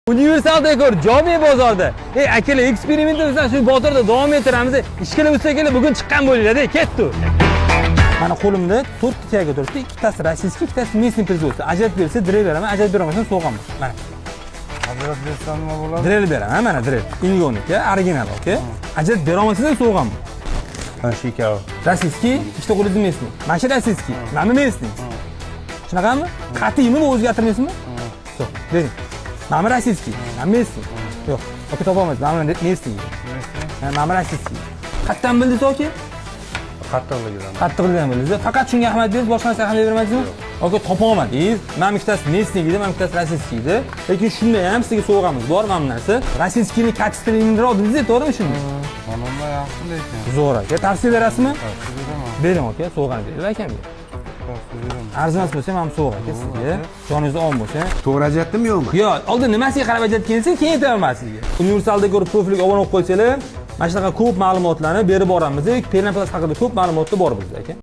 Universal Decor Jome bozorda. Akalar, eksperimentimizni shu bozorda davom ettiramiz. Ishkili ustakalar bugun chiqqan bo'linglar-da, ketdi. Mana qo'limda 4 tiyaga turibdi. Ikkitasi rossiyskiy, ikkitasi местный производство. Ajratib bersa direl beraman, ajratib bermasam so'g'aman. Mana. Ajratib bersam nima bo'ladi? Direl beraman, mana direl. Ingonik, original, okay? Ajratib berolmasangiz so'g'aman. Ha, shikar. Rossiyskiy, ikkita qo'lingiz местный. Mana shu rossiyskiy, mana местный. Shunaqami? Qat'iymi, o'zgartirmaysizmi? Yo'q, bering. Mana rossiyskiy, mana местный. Yo'q, topa topolmaysiz. Mana местный. Mana rossiyskiy. Qatdan bildingiz oka? Qattiqligidan. Qattiqligidan bildingiz. Faqat shunga ahmiyat berib, boshqa narsaga ahmiyat bermadingizmi? Oka, topa olmadingiz. Mana ikkitasi местный edi, mana ikkitasi rossiyskiy edi. Lekin shunda ham sizga so'g'amiz bor, mana bu narsa. Rossiyskiyni kачественно indirib oldingiz, to'g'rimi shunda? Mana yaxshi lekin. Zo'r aka. Tavsiya berasizmi? Tavsiya beraman. Bering aka, so'g'ani bering akamga. Tavsiya beraman. Arzimas bo'lsa, mana so'g'a aka sizga. Joningiz omon bo'lsa. To'g'ri ajratdimmi yo'qmi? Yo'q, oldin nimasiga qarab ajratgansiz, keyin aytaman sizga. Universal Decor profiliga obuna bo'lib qo'ysangiz, mana shunaqa ko'p ma'lumotlarni berib boramiz. Pernaplas haqida ko'p ma'lumotlar bor bizda aka.